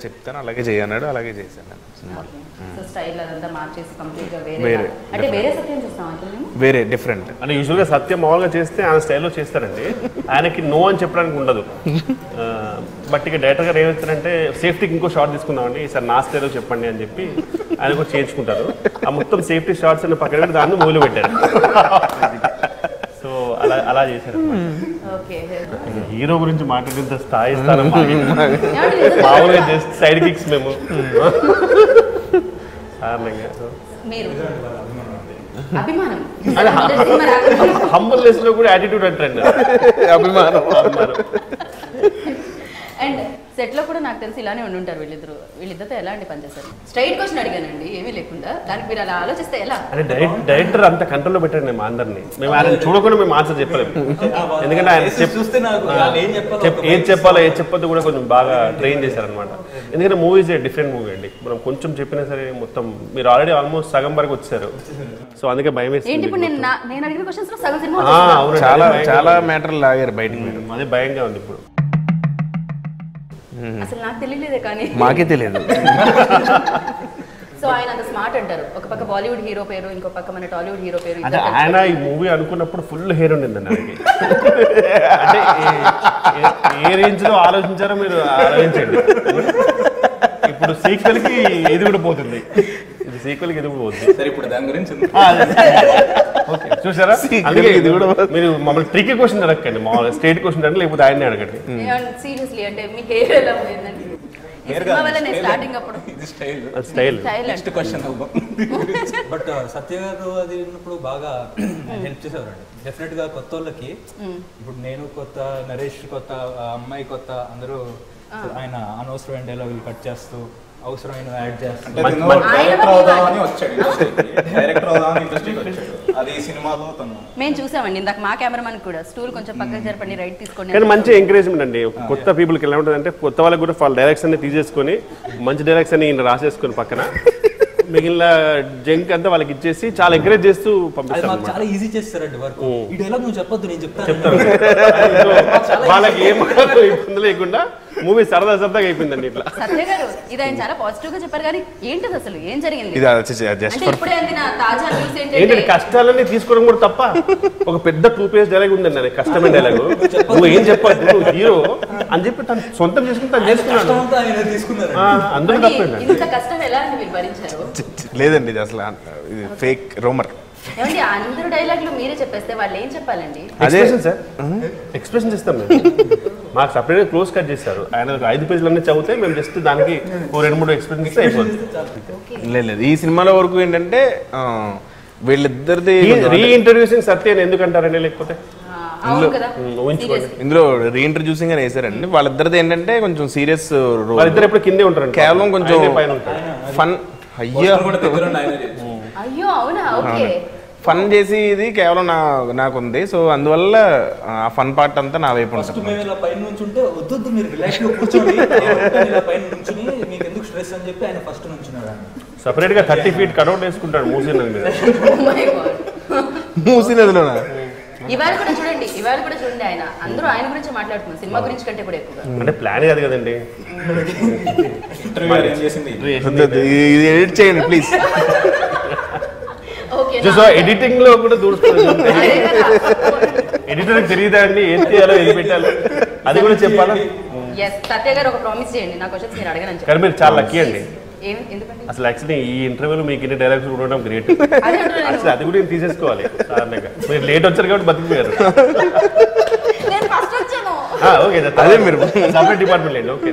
చెప్తాను అలాగే చేయన్నాడు, అలాగే చేశాను సినిమాలో. వేరే డిఫరెంట్ అంటే యూజువల్గా సత్యం మామూలుగా చేస్తే ఆయన స్టైల్లో చేస్తారండి. ఆయనకి నో అని చెప్పడానికి ఉండదు. బట్ ఇక డైరెక్టర్ గారు ఏమవుతారంటే సేఫ్టీకి ఇంకో షార్ట్ తీసుకుందామండి, ఈసారి నా స్టైల్లో చెప్పండి అని చెప్పి ఆయన కూడా చేయించుకుంటారు. ఆ మొత్తం సేఫ్టీ షార్ట్స్ అని పక్కన పెట్టి దాన్ని మూలు పెట్టారు. సో అలా అలా చేశారు. హీరో గురించి మాట్లాడేంత స్థాయి స్థానం మామూలుగా జస్ట్ సైడ్ కిక్స్ మేము హంబల్నెస్ లో కూడా యాటిట్యూడ్ అంటారండి. అభిమానం. అండ్ సెట్ లో కూడా నాకు తెలిసి ఇలానే ఉండుంటారు వీళ్ళిద్దరితో ఎలా అండి పనిచేస్తారు? స్ట్రైట్ క్వశ్చన్ అడిగానండి, ఏమీ లేకుండా. దానికి మీరు అలా ఆలోచిస్తే ఎలా? అంటే డైరెక్టర్ అంత కంట్రోల్లో పెట్టాడు మేము అందరినీ. మేము ఆయన చూడకుండా మేము ఆన్సర్ చెప్పలేము. ఎందుకంటే ఆయన ఏది చెప్పాలో ఏది చెప్పొద్దు కూడా కొంచెం బాగా ట్రైన్ చేశారనమాట. ఎందుకంటే మూవీస్ డిఫరెంట్ మూవీ అండి. మనం కొంచెం చెప్పినా సరే మొత్తం మీరు ఆల్రెడీ ఆల్మోస్ట్ సగం వరకు వచ్చారు. సో అందుకే భయం వేస్తుంది. చాలా మ్యాటర్లు లాగారు బయటకు. అదే భయంగా ఉంది ఇప్పుడు. అసలు నాకు తెలియలేదే, కానీ మాకే తెలియదు. సో ఆయన అంత స్మార్ట్ అంటారు. ఒక పక్క బాలీవుడ్ హీరో పేరు, ఇంకో పక్క మన టాలీవుడ్ హీరో పేరు. అంటే ఆయన ఈ మూవీ అనుకున్నప్పుడు ఫుల్ హెయిర్ ఉండిందండి ఆయనకి. అంటే ఏ రేంజ్ లో ఆలోచించారో మీరు ఆలోచించండి. ఇప్పుడు సీక్వెల్ కి ఇది కూడా పోతుంది. ఇది సీక్వెల్ కి ఇది కూడా పోతుంది. సరే ఇప్పుడు దాని గురించి చూసారా? అందుకే ఇది కూడా మీరు మమ్మల్ని ట్రికీ క్వశ్చన్ అడగండి. మామూలుగా స్ట్రేట్ క్వశ్చన్ అంటే లేకపోతే ఆయన్ని అడగండి. సీరియస్లీ అంటే మీకు హెయిర్ ఎలా ఉండేదండి? బట్ సత్య గారు అది ఉన్నప్పుడు బాగా హెల్ప్ చేసేవారండి. డెఫినెట్ గా కొత్త వాళ్ళకి. ఇప్పుడు నేను కొత్త, నరేష్ కొత్త, అమ్మాయి కొత్త, అందరూ ఆయన అనవసరమైన డైలాగులు కట్ చేస్తూ అవసరమైన యాడ్ చేస్తూ మేము చూసామండి ఇందాక మా కెమెరామన్ కూడా స్టూల్ కొంచెం పక్కన జరపండి, రైట్ తీసుకోండి. కానీ మంచి ఎంకరేజ్మెంట్ అండి. కొత్త పీపుల్కి ఎలా ఉంటుంది అంటే కొత్త వాళ్ళకి కూడా వాళ్ళ డైరెక్ట్స్ అన్ని తీసేసుకొని మంచి డైరెక్ట్స్ అన్ని రాసేసుకొని పక్కన మిగిలిన జంక్ అంతా వాళ్ళకి ఇచ్చేసి చాలా ఎంకరేజ్ చేస్తూ పంపిస్తారు. చాలా ఈజీ చేస్తారండి వర్క్. ఈ డైలాగ్ నువ్వు చెప్పొద్దు, నేను చెప్తాను. వాళ్ళకి ఏం ఇబ్బంది లేకుండా మూవీ సరదా సరదాగా అయిపోయిందండి. ఇట్లా సత్య గారు ఇది ఆయన చాలా పాజిటివ్ గా చెప్పారు, కానీ ఏంటది అసలు ఏం జరిగింది? ఏంటంటే కష్టాలన్నీ తీసుకోవడం కూడా తప్ప. ఒక పెద్ద 2 పేజ్ డైలాగ్ ఉందండి, అది కష్టమైన డైలాగ్. నువ్వు ఏం చెప్పాలి, నువ్వు హీరో అని చెప్పి తను సొంతం చేసుకుని తను చేసుకున్నాను. అందరూ తప్పండి. ఇంత కష్టం ఎలా అండి మీరు భరించారు? లేదండి, ఇది అసలు ఫేక్ రూమర్. ఏమండి అందరూ డైలాగులు మీరే చెప్పేస్తే వాళ్ళు ఏం చెప్పాలండి? ఎక్స్ప్రెషన్ సార్, ఎక్స్ప్రెషన్ చేస్తాం మేము. మాకు సపరేట్గా క్లోజ్ కట్ చేస్తారు. ఆయన 5 పేజీలన్నీ చదివితే మేము జస్ట్ దానికి 2-3 ఎక్స్ప్రెషన్ ఇస్తే అయిపోతుంది. లేదు, ఈ సినిమాలో వరకు ఏంటంటే వీళ్ళిద్దరిది రీఇంట్రడ్యూసింగ్ సత్య ఎందుకు అంటారండి? లేకపోతే ఇందులో రీఇంట్రడ్యూసింగ్ అని వేసారండి. వాళ్ళిద్దరిది ఏంటంటే కొంచెం సీరియస్ రోల్. వాళ్ళిద్దరు ఎప్పుడు కిందే ఉంటారు, కేవలం కొంచెం ఫన్. అయ్యో అవునా? ఓకే. ఫన్ చేసి ఇది కేవలం నాకుంది. సో అందువల్ల ఆ ఫన్ పార్ట్ అంతా నా వైపు ఉంటుంది. సపరేట్ గా 30 feet కట్అవుట్ వేసుకుంటాడు మూసీ నది మీద. మూసీ నదిలోనా? ఇవాళ కూడా చూడండి ఆయన అందరూ ఆయన గురించి మాట్లాడుతున్నారు, సినిమా గురించి కంటే కూడా ఎక్కువ. అంటే ప్లాన్ కాదు కదండి. ఇది ఎడిట్ చేయండి ప్లీజ్. ఎడిటింగ్ లో కూడా దూరుస్తుంది. ఎడిటర్ తెలియదా అండి ఏం చేయాలో ఏం పెట్టాలో అది కూడా చెప్పాలా? సత్య గారు ఒక ప్రామిస్ చేయండి, నా క్వశ్చన్స్ మీరు అడగనని. కానీ మీరు చాలా లక్కీ అండి. ఎందుకంటే అసలు యాక్చువల్లీ ఈ ఇంటర్వ్యూలో మీకు ఇన్ని డైలాగ్స్ ఉండడం గ్రేట్. అసలు అది కూడా తీసేసుకోవాలి. మీరు లేట్ వచ్చారు కాబట్టి బతికిపోయారు. ఓకే, అదే మీరు సపరేట్ డిపార్ట్మెంట్ లేండి. ఓకే.